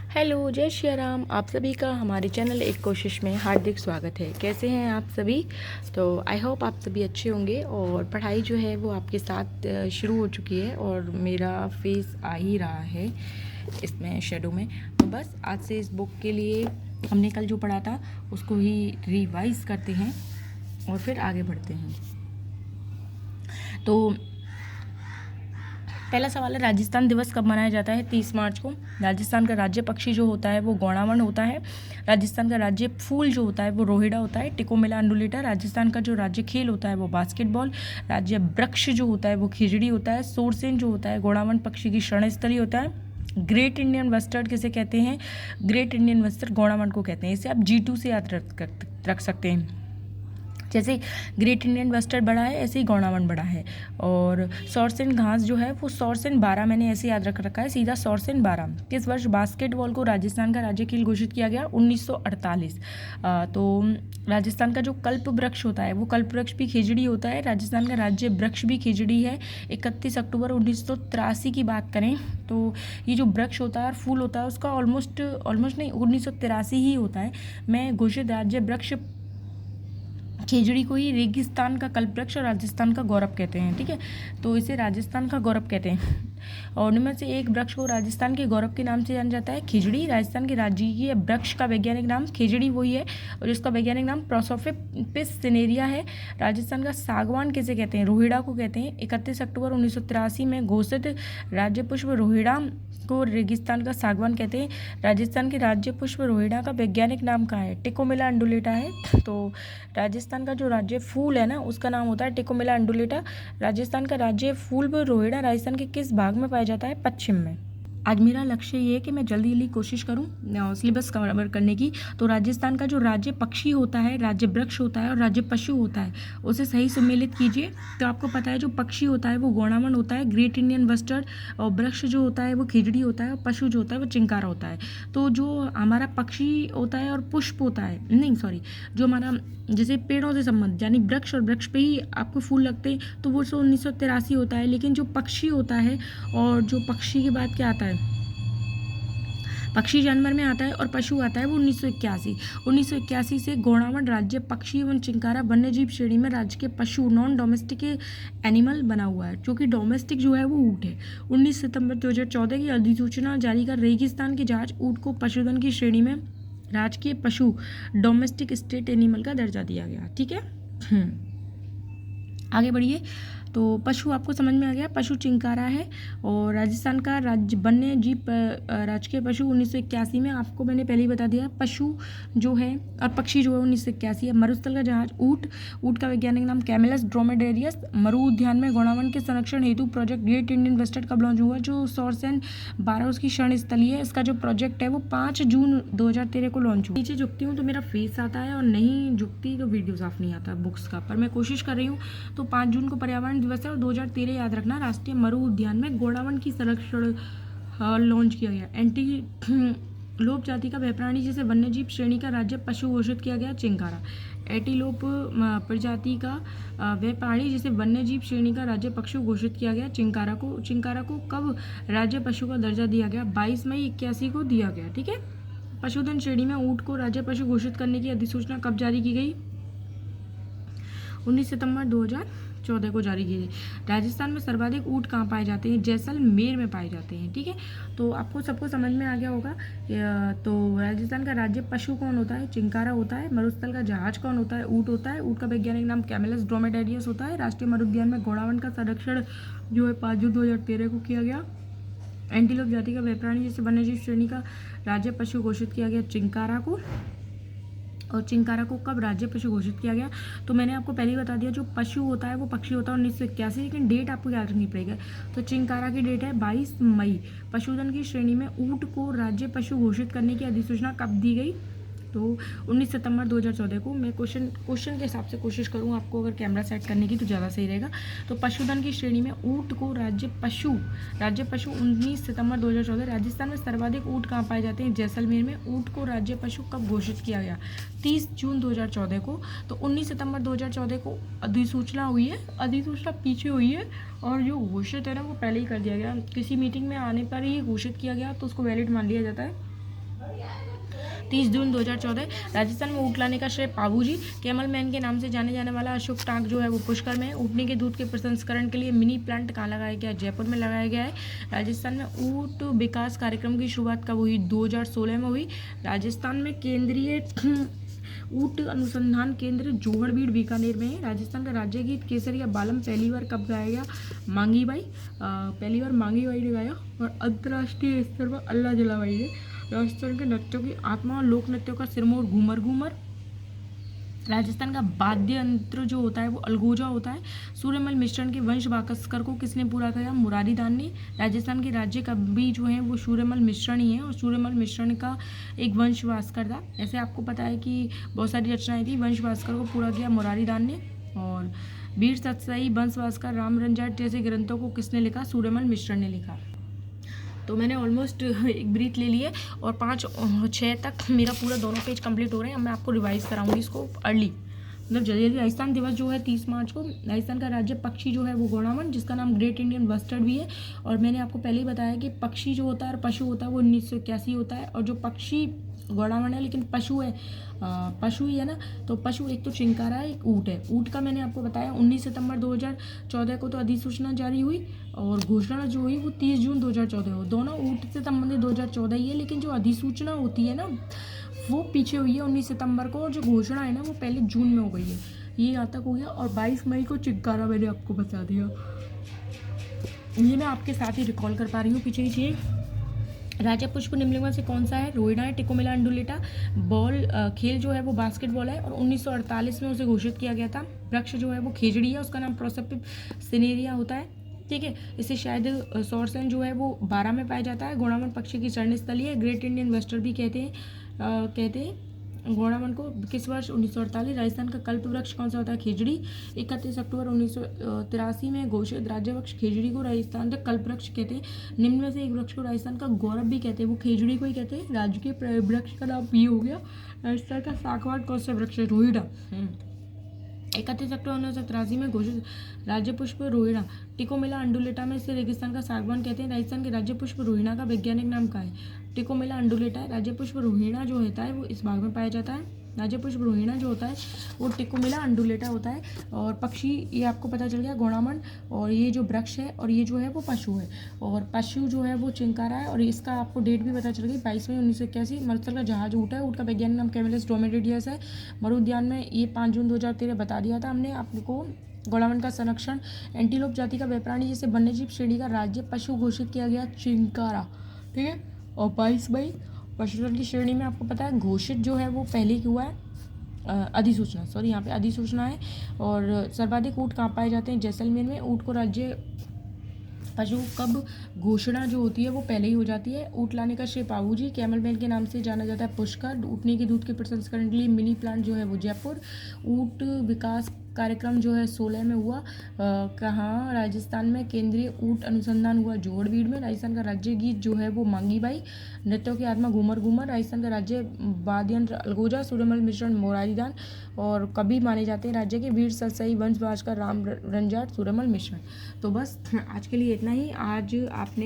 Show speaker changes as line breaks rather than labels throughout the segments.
Hello, जय श्री राम। आप सभी का हमारे चैनल एक कोशिश में हार्दिक स्वागत है। कैसे हैं आप सभी? तो आई होप आप सभी अच्छे होंगे और पढ़ाई जो है वो आपके साथ शुरू हो चुकी है और मेरा फेस आ ही रहा है इसमें शेडो में। तो बस आज से इस बुक के लिए हमने कल जो पढ़ा था उसको ही रिवाइज करते हैं और फिर आगे बढ़ते हैं। तो पहला सवाल है, राजस्थान दिवस कब मनाया जाता है? 30 मार्च को। राजस्थान का राज्य पक्षी जो होता है वो गौड़ावण होता है। राजस्थान का राज्य फूल जो होता है वो रोहिड़ा होता है, टिकोमेला अंडुलेटा। राजस्थान का जो राज्य खेल होता है वो बास्केटबॉल। राज्य वृक्ष जो होता है वो खिजड़ी होता है। सोरसेन जो होता है गौड़ावण पक्षी की शरणस्थली होता है। ग्रेट इंडियन बस्टर्ड किसे कहते हैं? ग्रेट इंडियन बस्टर्ड गौड़ावण को कहते हैं। इसे आप G2 से याद रख सकते हैं। जैसे ग्रेट इंडियन बस्टर्ड बड़ा है ऐसे ही गौड़ावण बड़ा है। और सौरसेन घास जो है वो सौरसेन 12 मैंने ऐसे याद रख रखा है, सीधा सौरसेन 12। किस वर्ष बास्केटबॉल को राजस्थान का राज्य खेल घोषित किया गया? 1948। तो राजस्थान का जो कल्प वृक्ष होता है वो कल्प वृक्ष भी खिजड़ी होता है। राजस्थान का राज्य वृक्ष भी खिजड़ी है। 31 अक्टूबर 1983 की बात करें तो ये जो वृक्ष होता है और फूल होता है उसका ऑलमोस्ट नहीं 1983 ही होता है। मैं घोषित राज्य वृक्ष खिजड़ी को ही रेगिस्तान का कल्पवृक्ष और राजस्थान का गौरव कहते हैं। ठीक है, तो इसे राजस्थान का गौरव कहते हैं। और उनमें से एक वृक्ष को राजस्थान के गौरव के नाम से जाना जाता है, खिजड़ी। राजस्थान के राज्य वृक्ष का वैज्ञानिक नाम खिजड़ी वही है और इसका वैज्ञानिक नाम प्रोसोपिस सिनेरिया है। राजस्थान का सागवान किसे कहते हैं? रोहिड़ा को कहते हैं। 31 अक्टूबर 1983 में घोषित राज्य पुष्प रोहिड़ा को रेगिस्तान का सागवान कहते हैं। राजस्थान के राज्य पुष्प रोहिड़ा का वैज्ञानिक नाम क्या है? टिकोमेला अंडुलेटा है। तो राजस्थान का जो राज्य फूल है ना उसका नाम होता है टिकोमेला अंडुलेटा। राजस्थान का राज्य फूल रोहिड़ा राजस्थान के किस भाग में पाया जाता है? पश्चिम में। आज मेरा लक्ष्य ये है कि मैं जल्दी जल्दी कोशिश करूं सिलेबस कवर करने की। तो राजस्थान का जो राज्य पक्षी होता है, राज्य वृक्ष होता है और राज्य पशु होता है उसे सही सम्मिलित कीजिए। तो आपको पता है जो पक्षी होता है वो गौड़ावण होता है, ग्रेट इंडियन बस्टर्ड। और वृक्ष जो होता है वो खिजड़ी होता है और पशु जो होता है वो चिंकारा होता है। तो जो हमारा पक्षी होता है और पुष्प होता है, नहीं सॉरी, जो हमारा जैसे पेड़ों से संबंध यानी वृक्ष और वृक्ष पे ही आपको फूल लगते हैं तो वो 1983 होता है। लेकिन जो पक्षी होता है और जो पक्षी के बाद क्या आता है, पक्षी जानवर में आता है और पशु आता है वो 1981 से गौड़ावण राज्य पक्षी एवं चिंकारा वन्यजीव श्रेणी में राज्य के पशु नॉन डोमेस्टिक एनिमल बना हुआ है, जो कि डोमेस्टिक जो है वो ऊँट है। 19 सितंबर 2014 की अधिसूचना जारी कर रेगिस्तान के जहाज ऊँट को पशुधन की श्रेणी में राजकीय पशु डोमेस्टिक स्टेट एनिमल का दर्जा दिया गया। ठीक है, आगे बढ़िए। तो पशु आपको समझ में आ गया, पशु चिंकारा है। और राजस्थान का राज्य वन्य जीव राजकीय पशु 1981 में आपको मैंने पहले ही बता दिया। पशु जो है और पक्षी जो है 1981 है। मरुस्थल का जहाज ऊँट का वैज्ञानिक नाम कैमेलस ड्रोमेडेरियस। मरु उद्यान में गौड़ावण के संरक्षण हेतु प्रोजेक्ट ग्रेट इंडियन बस्टर्ड कब लॉन्च हुआ? जो सौरसेन 12 उसकी शरण स्थली है। इसका जो प्रोजेक्ट है वो 5 जून 2013 को लॉन्च हुआ। नीचे झुकती हूँ तो मेरा फेस आता है और नहीं झुकती तो वीडियो साफ नहीं आता बुक्स का, पर मैं कोशिश कर रही हूँ। तो 5 जून को पर्यावरण दिवस है और 2013 याद रखना राष्ट्रीय मरु उद्यान में गौड़ावण की संरक्षण लॉन्च किया गया। एंटीलोप जाति का वह प्राणी जिसे वन्यजीव श्रेणी का राज्य पशु घोषित किया गया, चिंकारा। एंटीलोप प्रजाति का वह प्राणी जिसे वन्यजीव श्रेणी का राज्य पशु घोषित किया गया, चिंकारा को कब राज्य पशु का दर्जा दिया गया? 22 मई 81 को दिया गया। ठीक है, पशुधन श्रेणी में ऊँट को राज्य पशु घोषित करने की अधिसूचना कब जारी की गई? 19 सितंबर 2014 को जारी की गई। राजस्थान में सर्वाधिक ऊँट कहाँ पाए जाते हैं? जैसलमेर में पाए जाते हैं। ठीक है, तो आपको सबको समझ में आ गया होगा। तो राजस्थान का राज्य पशु कौन होता है? चिंकारा होता है। मरुस्थल का जहाज कौन होता है? ऊँट होता है। ऊँट का वैज्ञानिक नाम कैमेलस ड्रोमेडेरियस होता है। राष्ट्रीय मरु उद्यान में गौड़ावण का संरक्षण जो है 5 जून 2013 को किया गया। एंटीलोप जाति का वह प्राणी जिसे वन्यजीव श्रेणी का राज्य पशु घोषित किया गया, चिंकारा को। और चिंकारा को कब राज्य पशु घोषित किया गया? तो मैंने आपको पहले ही बता दिया, जो पशु होता है वो पक्षी होता है 1981, लेकिन डेट आपको याद रखनी पड़ेगी। तो चिंकारा की डेट है 22 मई। पशुधन की श्रेणी में ऊँट को राज्य पशु घोषित करने की अधिसूचना कब दी गई? तो 19 सितंबर 2014 को। मैं क्वेश्चन के हिसाब से कोशिश करूँ आपको अगर कैमरा सेट करने की तो ज़्यादा सही रहेगा। तो पशुधन की श्रेणी में ऊँट को राज्य पशु 19 सितंबर 2014। राजस्थान में सर्वाधिक ऊँट कहाँ पाए जाते हैं? जैसलमेर में। ऊँट को राज्य पशु कब घोषित किया गया? 30 जून 2014 को। तो 19 सितंबर 2014 को अधिसूचना हुई है, अधिसूचना पीछे हुई है और जो घोषित है ना वो पहले ही कर दिया गया। किसी मीटिंग में आने पर ही घोषित किया गया तो उसको वैलिड मान लिया जाता है। 30 जून 2014। राजस्थान में ऊँट लाने का श्रेय पाबूजी कैमल मैन के नाम से जाने जाने वाला अशोक टांक जो है वो पुष्कर में। ऊँटनी के दूध के प्रसंस्करण के लिए मिनी प्लांट कहाँ लगाया गया है? जयपुर में लगाया गया है। राजस्थान में ऊँट विकास कार्यक्रम की शुरुआत कब हुई? 2016 में हुई। राजस्थान में केंद्रीय ऊँट अनुसंधान केंद्र जोहड़बीड़ बीकानेर में है। राजस्थान का राज्य गीत केसरिया बालम पहली बार कब गाया गया? मांगी बाई, पहली बार मांगी बाई ने गाया। और अंतर्राष्ट्रीय स्तर पर अल्लाह जलाबाई ने। राजस्थान के नृत्यों की आत्मा और लोक नृत्यों का सिरमौर घूमर घूमर। राजस्थान का वाद्य यंत्र जो होता है वो अलगोजा होता है। सूर्यमल मिश्रण के वंश भास्कर को किसने पूरा किया? मुरारी दान ने। राजस्थान के राज्य कवि जो है वो सूर्यमल मिश्रण ही है और सूर्यमल मिश्रण का एक वंश भास्कर था। ऐसे आपको पता है कि बहुत सारी रचनाएं थी, वंश भास्कर को पूरा किया मुरारी दान ने। और वीर सतसाई, वंश भास्कर, राम रंजाट जैसे ग्रंथों को किसने लिखा? सूर्यमल मिश्रण ने लिखा। तो मैंने ऑलमोस्ट एक ब्रीथ ले ली है और 5-6 तक मेरा पूरा दोनों पेज कंप्लीट हो रहे हैं। अब मैं आपको रिवाइज कराऊंगी इसको अर्ली, मतलब जल्दी जल्दी। राजस्थान दिवस जो है 30 मार्च को। राजस्थान का राज्य पक्षी जो है वो गौड़ावन, जिसका नाम ग्रेट इंडियन बस्टर्ड भी है। और मैंने आपको पहले ही बताया कि पक्षी जो होता है और पशु होता है वो 1981 होता है। और जो पक्षी गौड़ावन है लेकिन पशु है, पशु ही है ना, तो पशु एक तो चिंकारा है, एक ऊँट है। ऊँट का मैंने आपको बताया 19 सितंबर 2014 को तो अधिसूचना जारी हुई और घोषणा जो हुई वो 30 जून 2014 हो। दोनों ऊँट से संबंधित 2014 ही है, लेकिन जो अधिसूचना होती है ना वो पीछे हुई है 19 सितंबर को, और जो घोषणा है ना वो पहले जून में हो गई है। ये यहाँ तक हो गया। और 22 मई को चिंकारा मैंने आपको बता दिया। ये मैं आपके साथ ही रिकॉल कर पा रही हूँ पीछे की चीज़ें। राजा पुष्प निम्नलिखित में से कौन सा है? रोहिणा है, टिकोमेला अंडुलेटा। बॉल खेल जो है वो बास्केटबॉल है और 1948 में उसे घोषित किया गया था। वृक्ष जो है वो खेजड़ी है, उसका नाम प्रोसेपिप सिनेरिया होता है, ठीक है। इसे शायद सौरसेन जो है वो 12 में पाया जाता है। घोड़ावन पक्षी की शरण स्थली है। ग्रेट इंडियन बस्टर्ड भी कहते हैं घोड़ावन को। किस वर्ष? 1948। राजस्थान का कल्प वृक्ष कौन सा होता है? खेजड़ी। 31 अक्टूबर 1983 में घोषित राज्य वृक्ष खेजड़ी को राजस्थान का कल्प वृक्ष कहते हैं। निम्न में से एक वृक्ष को राजस्थान का गौरव भी कहते हैं, वो खेजड़ी को ही कहते हैं। राज्य के वृक्ष का नाम ये हो गया। राजस्थान का सागवान कौन सा वृक्ष है? रोहिड़ा। 31 अक्टूबर 1983 में घोषित राज्य पुष्प रोहिणा। टिकोमेला अंडुलेटा में से रेगिस्तान का सागवान कहते हैं। राजस्थान के राज्य पुष्प रोहिणा का वैज्ञानिक नाम क्या है? टिकोमेला अंडुलेटा है। राज्य पुष्प रोहिणा जो होता है वो इस भाग में पाया जाता है। राज्य पुष्प रोहिणा जो होता है वो टिकोमेला अंडुलेटा होता है। और पक्षी ये आपको पता चल गया घोड़ावन। और ये जो वृक्ष है और ये जो है वो पशु है, और पशु जो है वो चिंकारा है। और इसका आपको डेट भी पता चल गई 22 मई 1981। मरुस्थल का जहाज ऊँट है, ऊँट का वैज्ञानिक नाम कैमेलिस ड्रोमेडेरियस है। मरु उद्यान में ये 5 जून 2013 बता दिया था हमने आपको। घोड़ावन का संरक्षण एंटीलोप जाति का वन्यप्राणी जिसे वन्यजीव श्रेणी का राज्य पशु घोषित किया गया चिंकारा, ठीक है। और 22 मई पशुधन की श्रेणी में आपको पता है घोषित जो है वो पहले ही हुआ है अधिसूचना, सॉरी यहाँ पे अधिसूचना है। और सर्वाधिक ऊँट कहाँ पाए जाते हैं? जैसलमेर में। ऊँट को राज्य पशु कब घोषणा जो होती है वो पहले ही हो जाती है। ऊँट लाने का श्रेय पाबूजी। कैमल मैन के नाम से जाना जाता है पुष्कर। ऊँटनी के दूध के प्रसंस्करण के लिए मिनी प्लांट जो है वो जयपुर। ऊँट विकास कार्यक्रम जो है 16 में हुआ। कहाँ? राजस्थान में। केंद्रीय ऊँट अनुसंधान हुआ जोहड़बीड़ में। राजस्थान का राज्य गीत जो है वो मांगी बाई। नृत्यों की आत्मा घूमर घूमर। राजस्थान का राज्य वाद्य यंत्र अलगोजा। सूर्यमल मिश्रण मुरारी दान। और कवि माने जाते हैं राज्य के वीर सतसाई, वंश भास्कर, राम रंजाट, सूर्यमल मिश्रण। तो बस आज के लिए इतना ही। आज आपने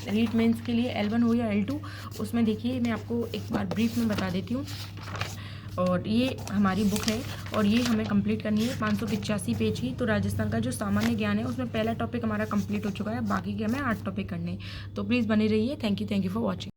रीट मेंस के लिए L1 हो या L2 उसमें देखिए मैं आपको एक बार ब्रीफ में बता देती हूँ। और ये हमारी बुक है और ये हमें कंप्लीट करनी है 585 पेज की। तो राजस्थान का जो सामान्य ज्ञान है उसमें पहला टॉपिक हमारा कंप्लीट हो चुका है, बाकी के हमें 8 टॉपिक करने हैं। तो प्लीज़ बने रहिए। Thank you for watching.